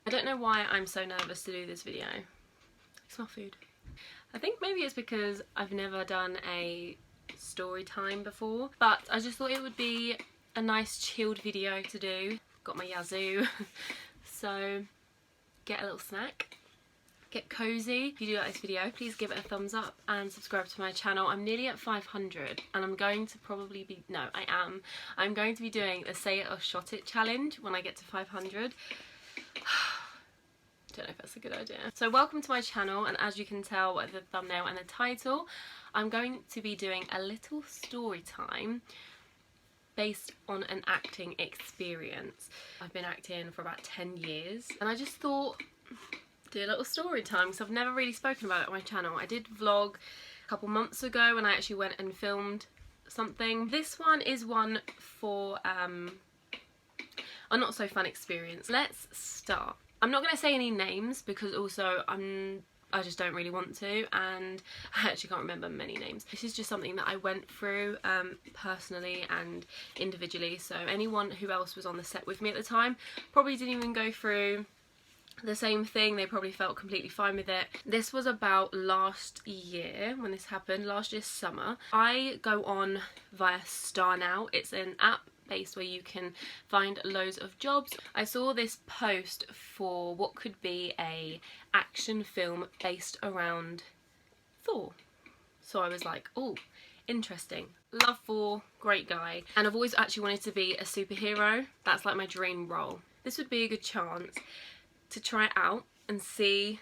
I don't know why I'm so nervous to do this video. Smell food. I think maybe it's because I've never done a story time before, but I just thought it would be a nice chilled video to do. Got my yazoo. So get a little snack, get cozy. If you do like this video, please give it a thumbs up and subscribe to my channel. I'm nearly at 500 and I'm going to probably be, no I am, I'm going to be doing the say it or shot it challenge when I get to 500. Don't know if that's a good idea. So welcome to my channel, and as you can tell by the thumbnail and the title, I'm going to be doing a little story time based on an acting experience. I've been acting for about 10 years and I just thought do a little story time because I've never really spoken about it on my channel. I did vlog a couple months ago when I actually went and filmed something. This one is one for a not so fun experience. Let's start. I'm not going to say any names because also I just don't really want to, and I actually can't remember many names. This is just something that I went through personally and individually, so anyone who else was on the set with me at the time probably didn't even go through the same thing. They probably felt completely fine with it. This was about last year when this happened, last year's summer. I go on via Star Now. It's an app based where you can find loads of jobs. I saw this post for what could be a action film based around Thor. So I was like, oh, interesting. Love Thor, great guy. And I've always actually wanted to be a superhero. That's like my dream role. This would be a good chance to try it out and see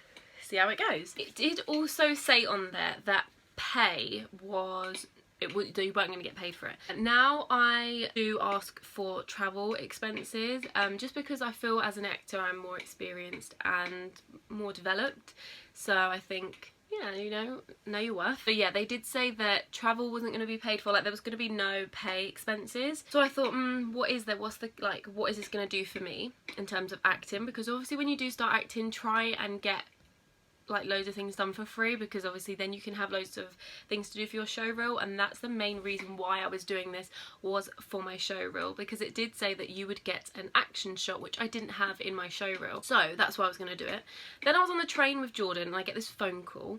how it goes. It did also say on there that pay was you weren't going to get paid for it. Now I do ask for travel expenses just because I feel as an actor I'm more experienced and more developed, so I think, yeah, you know your worth. But yeah, they did say that travel wasn't going to be paid for, like there was going to be no pay expenses. So I thought, what is there? What is this going to do for me in terms of acting? Because obviously when you do start acting, try and get like loads of things done for free, because obviously then you can have loads of things to do for your show reel, and that's the main reason why I was doing this, was for my show reel, because it did say that you would get an action shot, which I didn't have in my show reel, so that's why I was going to do it. Then I was on the train with Jordan and I get this phone call,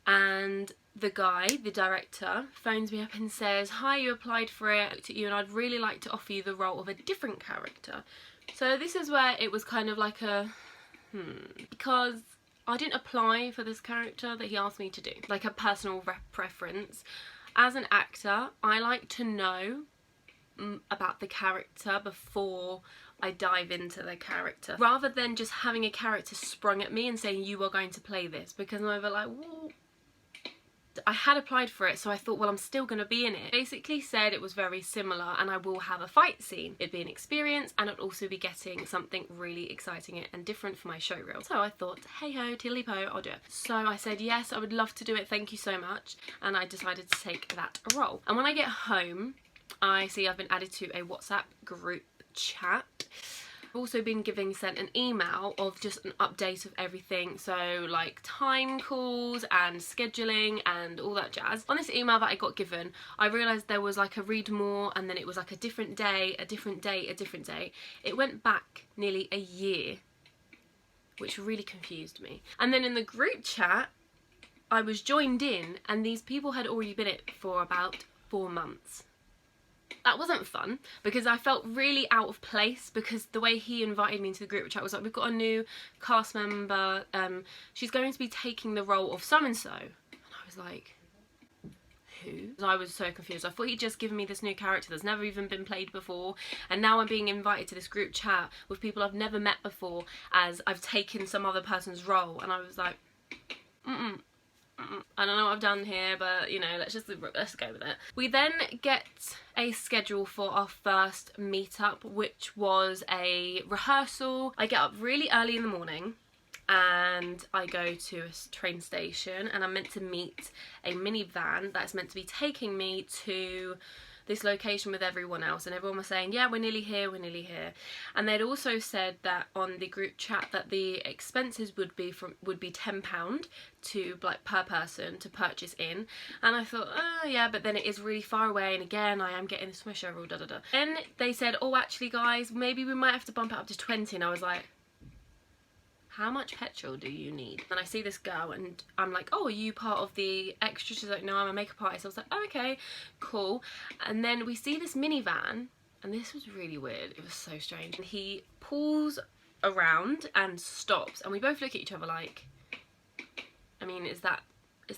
and the guy, the director, phones me up and says, hi, you applied for it, I looked at you and I'd really like to offer you the role of a different character. So this is where it was kind of like a because I didn't apply for this character that he asked me to do, like a personal preference. As an actor, I like to know about the character before I dive into the character, rather than just having a character sprung at me and saying you are going to play this, because I'm over like, well, I had applied for it, so I thought, well, I'm still going to be in it. Basically said it was very similar and I will have a fight scene. It'd be an experience and I'd also be getting something really exciting and different for my show reel. So I thought, hey ho, tiddly po, I'll do it. So I said, yes, I would love to do it, thank you so much. And I decided to take that role. And when I get home, I see I've been added to a WhatsApp group chat. Also been sent an email of just an update of everything, so like time calls and scheduling and all that jazz. On this email that I got given, I realised there was like a read more, and then it was like a different day, a different day, a different day. It went back nearly a year, which really confused me. And then in the group chat, I was joined in and these people had already been in it for about 4 months. That wasn't fun, because I felt really out of place, because the way he invited me into the group chat was like, we've got a new cast member, she's going to be taking the role of so-and-so. And I was like, who? I was so confused. I thought he'd just given me this new character that's never even been played before, and now I'm being invited to this group chat with people I've never met before as I've taken some other person's role. And I was like, I don't know what I've done here, but you know, let's go with it. We then get a schedule for our first meetup, which was a rehearsal. I get up really early in the morning and I go to a train station, and I'm meant to meet a minivan that's meant to be taking me to this location with everyone else, and everyone was saying, yeah, we're nearly here, we're nearly here. And they'd also said that on the group chat that the expenses would be £10 to like per person to purchase in. And I thought, oh yeah, but then it is really far away, and again I am getting the swish over, da da da. Then they said, oh actually guys, maybe we might have to bump it up to 20, and I was like, how much petrol do you need? And I see this girl and I'm like, oh, are you part of the extra? She's like, no, I'm a makeup artist. I was like, oh, okay, cool. And then we see this minivan, and this was really weird. It was so strange. And he pulls around and stops, and we both look at each other like, I mean, is that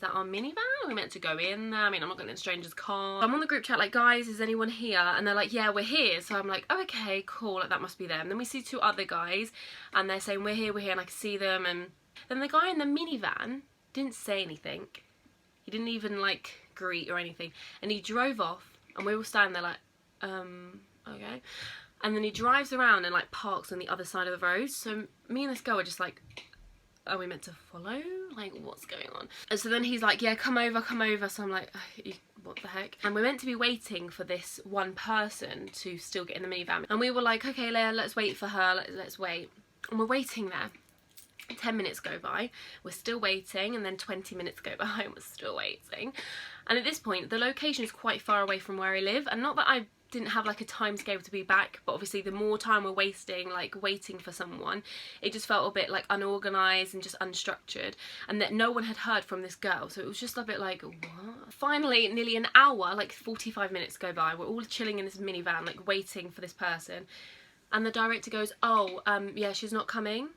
our minivan? Are we meant to go in there? I mean, I'm not going in a stranger's car. I'm on the group chat like, guys, is anyone here? And they're like, yeah, we're here. So I'm like, oh, okay, cool, like that must be them. Then we see two other guys and they're saying, we're here, and I can see them. And then the guy in the minivan didn't say anything. He didn't even like greet or anything. And he drove off, and we were standing there like, okay. And then he drives around and like parks on the other side of the road. So me and this girl were just like, are we meant to follow? Like, what's going on? And so then he's like, yeah, come over. So I'm like, what the heck? And we're meant to be waiting for this one person to still get in the minivan. And we were like, okay, Leah, let's wait for her. Let's wait. And we're waiting there. 10 minutes go by. We're still waiting. And then 20 minutes go by and we're still waiting. And at this point, the location is quite far away from where I live. And not that I didn't have like a time scale to be back, but obviously the more time we're wasting like waiting for someone, it just felt a bit like unorganized and just unstructured, and that no one had heard from this girl. So it was just a bit like, what? Finally, nearly an hour, like 45 minutes go by, we're all chilling in this minivan like waiting for this person, and the director goes, oh yeah, she's not coming.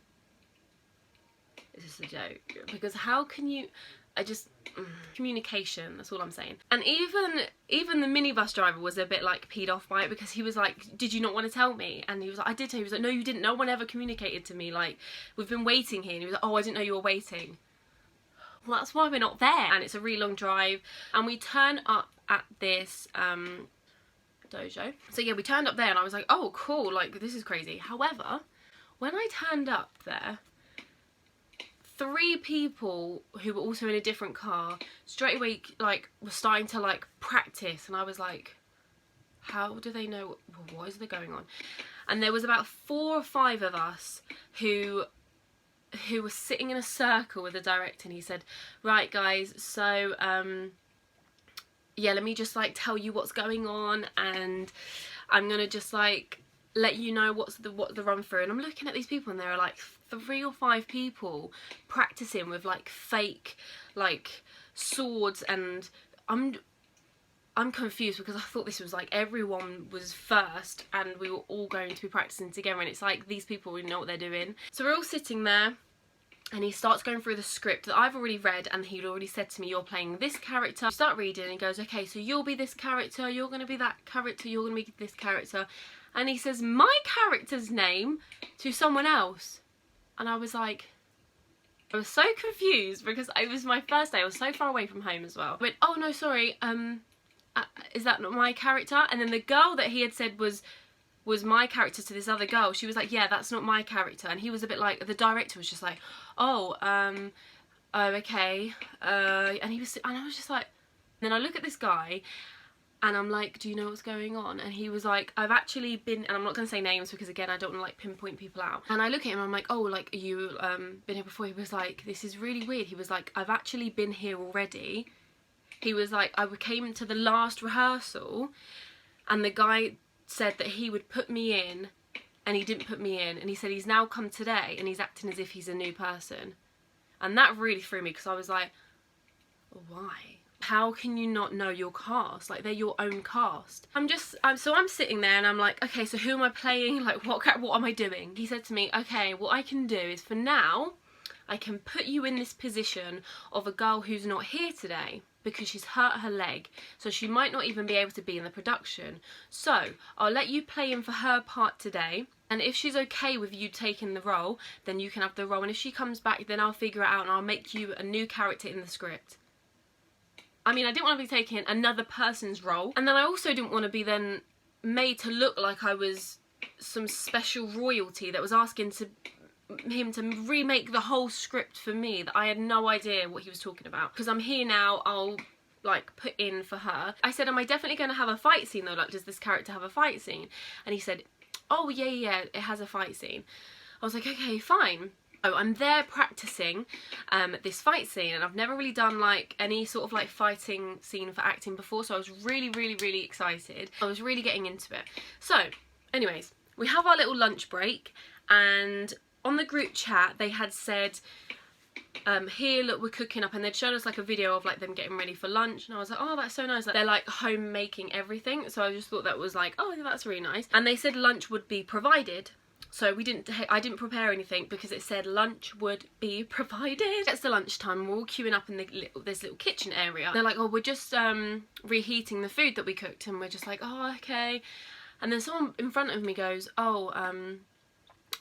Is this a joke? Because how can you, communication, that's all I'm saying. And even the minibus driver was a bit like peed off by it, because he was like, did you not want to tell me? And he was like, I did tell you. He was like, no you didn't, no one ever communicated to me, like we've been waiting here. And he was like, oh, I didn't know you were waiting. Well, that's why we're not there. And it's a really long drive, and we turn up at this dojo. So yeah, we turned up there and I was like, oh cool, like this is crazy. However, when I turned up there, 3 people who were also in a different car straight away like were starting to like practice, and I was like, how do they know what is there going on? And there was about 4 or 5 of us who were sitting in a circle with the director, and he said, right guys, so yeah, let me just like tell you what's going on, and I'm gonna just like let you know what the run through. And I'm looking at these people, and there are like 3 or 5 people practicing with like fake like swords, and I'm confused because I thought this was like everyone was first and we were all going to be practicing together, and it's like these people really know what they're doing. So we're all sitting there, and he starts going through the script that I've already read, and he'd already said to me, you're playing this character. You start reading and he goes, okay, so you'll be this character, you're going to be that character, you're going to be this character. And he says my character's name to someone else. And I was like, I was so confused because it was my first day. I was so far away from home as well. I went, oh no, sorry, is that not my character? And then the girl that he had said was my character to this other girl, she was like, yeah, that's not my character. And he was a bit like, the director was just like, oh, okay. And I was just like, and then I look at this guy, and I'm like, do you know what's going on? And he was like, I've actually been, and I'm not going to say names because again, I don't want to like pinpoint people out. And I look at him, I'm like, oh, like, you been here before? He was like, this is really weird. He was like, I've actually been here already. He was like, I came to the last rehearsal, and the guy said that he would put me in, and he didn't put me in. And he said he's now come today, and he's acting as if he's a new person. And that really threw me, because I was like, why? How can you not know your cast? Like, they're your own cast. So I'm sitting there and I'm like, okay, so who am I playing? Like, what am I doing? He said to me, okay, what I can do is, for now, I can put you in this position of a girl who's not here today because she's hurt her leg, so she might not even be able to be in the production. So I'll let you play in for her part today, and if she's okay with you taking the role, then you can have the role, and if she comes back, then I'll figure it out and I'll make you a new character in the script. I mean, I didn't want to be taking another person's role, and then I also didn't want to be then made to look like I was some special royalty that was asking him to remake the whole script for me, that I had no idea what he was talking about. Because I'm here now, I'll like put in for her. I said, am I definitely going to have a fight scene though? Like, does this character have a fight scene? And he said, oh yeah, it has a fight scene. I was like, okay, fine. Oh, I'm there practicing this fight scene, and I've never really done like any sort of like fighting scene for acting before, so I was really excited. I was really getting into it. So anyways, we have our little lunch break, and on the group chat they had said, here, look, we're cooking up, and they'd shown us like a video of like them getting ready for lunch, and I was like, oh, that's so nice. Like, they're like home making everything, so I just thought that was like, oh, that's really nice. And they said lunch would be provided. So I didn't prepare anything because it said lunch would be provided. It's the lunchtime, we're all queuing up in this little kitchen area. They're like, oh, we're just reheating the food that we cooked, and we're just like, oh, okay. And then someone in front of me goes, oh,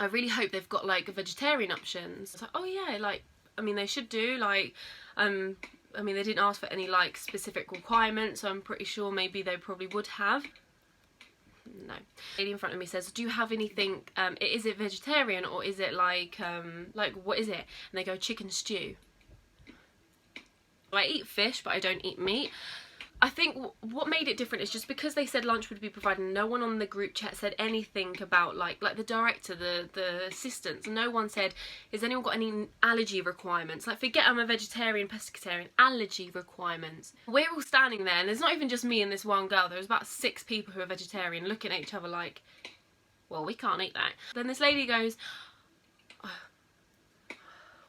I really hope they've got like vegetarian options. I was like, oh yeah, like, I mean, they should do, like, I mean, they didn't ask for any like specific requirements, so I'm pretty sure maybe they probably would have. No. The lady in front of me says, do you have anything, is it vegetarian, or is it like what is it? And they go, chicken stew. I eat fish, but I don't eat meat. I think what made it different is just because they said lunch would be provided, no one on the group chat said anything about like the director, the assistants. No one said, has anyone got any allergy requirements? Like, forget I'm a vegetarian, pescatarian, allergy requirements. We're all standing there, and there's not even just me and this one girl. There was about 6 people who are vegetarian looking at each other like, well, we can't eat that. Then this lady goes,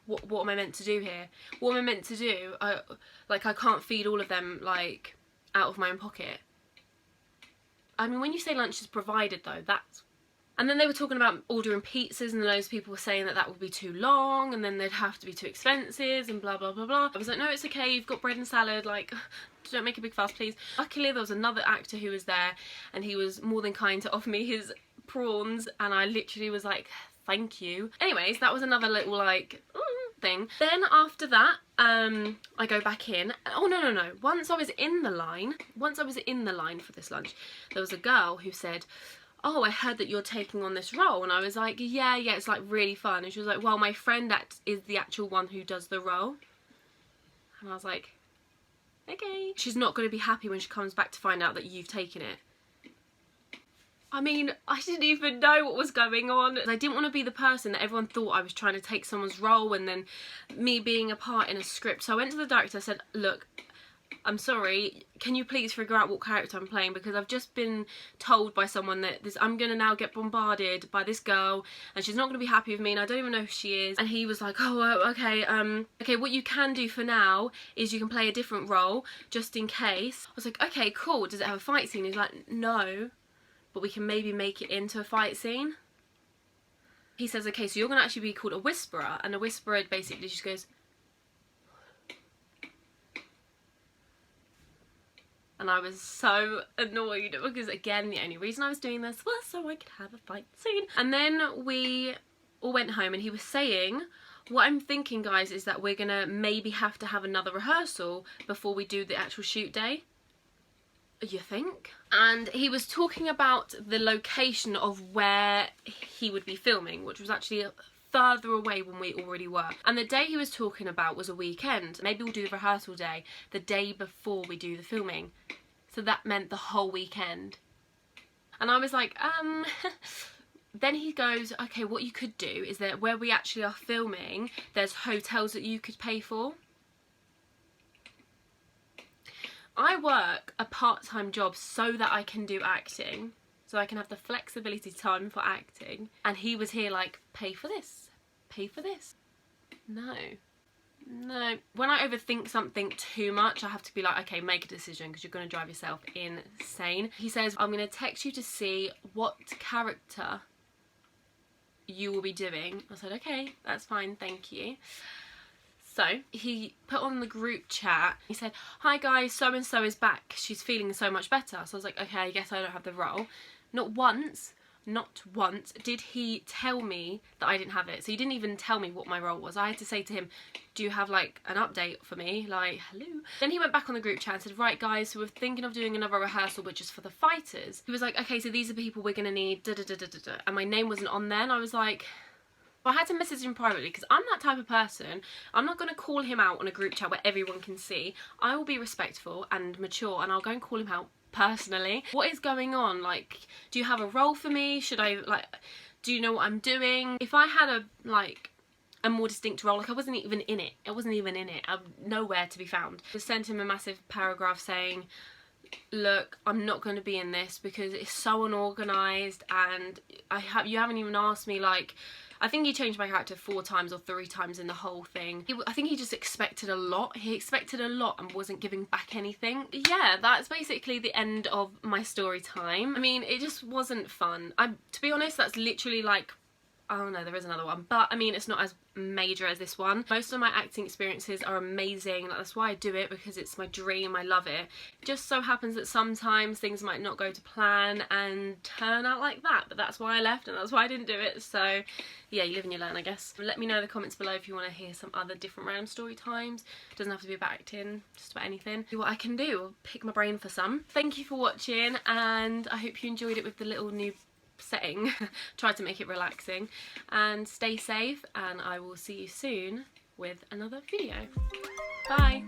what am I meant to do here? What am I meant to do? I can't feed all of them, like, out of my own pocket. I mean, when you say lunch is provided though, that's... And then they were talking about ordering pizzas, and loads of people were saying that would be too long, and then they'd have to be too expensive, and blah blah blah blah. I was like, no, it's okay, you've got bread and salad, like, don't make a big fuss, please. Luckily there was another actor who was there, and he was more than kind to offer me his prawns, and I literally was like, thank you. Anyways, that was another little like thing. Then after that, I go back in. Oh no. Once I was in the line for this lunch, there was a girl who said, oh, I heard that you're taking on this role. And I was like, yeah, it's like really fun. And she was like, well, my friend is the actual one who does the role. And I was like, okay. She's not going to be happy when she comes back to find out that you've taken it. I mean, I didn't even know what was going on. I didn't want to be the person that everyone thought I was trying to take someone's role, and then me being a part in a script. So I went to the director, I said, look, I'm sorry, can you please figure out what character I'm playing, because I've just been told by someone that I'm going to now get bombarded by this girl, and she's not going to be happy with me, and I don't even know who she is. And he was like, oh, okay, okay, what you can do for now is you can play a different role, just in case. I was like, okay, cool, does it have a fight scene? He's like, no, but we can maybe make it into a fight scene. He says, okay, so you're going to actually be called a whisperer, and a whisperer basically just goes... And I was so annoyed because, again, the only reason I was doing this was so I could have a fight scene. And then we all went home, and he was saying, what I'm thinking, guys, is that we're going to maybe have to have another rehearsal before we do the actual shoot day. You think? And he was talking about the location of where he would be filming, which was actually further away than we already were. And the day he was talking about was a weekend. Maybe we'll do the rehearsal day the day before we do the filming. So that meant the whole weekend. And I was like, Then he goes, okay, what you could do is that where we actually are filming, there's hotels that you could pay for. I work a part-time job so that I can do acting. So I can have the flexibility time for acting. And he was here like, pay for this. Pay for this. No. No. When I overthink something too much, I have to be like, okay, make a decision, because you're going to drive yourself insane. He says, I'm going to text you to see what character you will be doing. I said, okay, that's fine, thank you. So he put on the group chat, he said, hi guys, so-and-so is back. She's feeling so much better. So I was like, okay, I guess I don't have the role. Not once did he tell me that I didn't have it. So he didn't even tell me what my role was. I had to say to him, do you have like an update for me? Like, hello? Then he went back on the group chat and said, right guys, so we're thinking of doing another rehearsal, but just for the fighters. He was like, okay, so these are the people we're going to need, da da da da da da. And my name wasn't on there, and I was like, I had to message him privately because I'm that type of person. I'm not going to call him out on a group chat where everyone can see. I will be respectful and mature, and I'll go and call him out personally. What is going on? Like, do you have a role for me? Should I, like, do you know what I'm doing? If I had a more distinct role, like I wasn't even in it. I'm nowhere to be found. I sent him a massive paragraph saying, look, I'm not going to be in this because it's so unorganised, and you haven't even asked me, like, I think he changed my character 4 times or 3 times in the whole thing. I think he just expected a lot. He expected a lot and wasn't giving back anything. Yeah, that's basically the end of my story time. I mean, it just wasn't fun. To be honest, that's literally like, oh no, there is another one, but I mean, it's not as major as this one. Most of my acting experiences are amazing. That's why I do it, because it's my dream. I love it. It just so happens that sometimes things might not go to plan and turn out like that, but that's why I left and that's why I didn't do it. So yeah, you live and you learn, I guess. Let me know in the comments below if you want to hear some other different random story times. It doesn't have to be about acting, just about anything. See what I can do. I'll pick my brain for some. Thank you for watching, and I hope you enjoyed it with the little new setting. Try to make it relaxing, and stay safe, and I will see you soon with another video. Bye.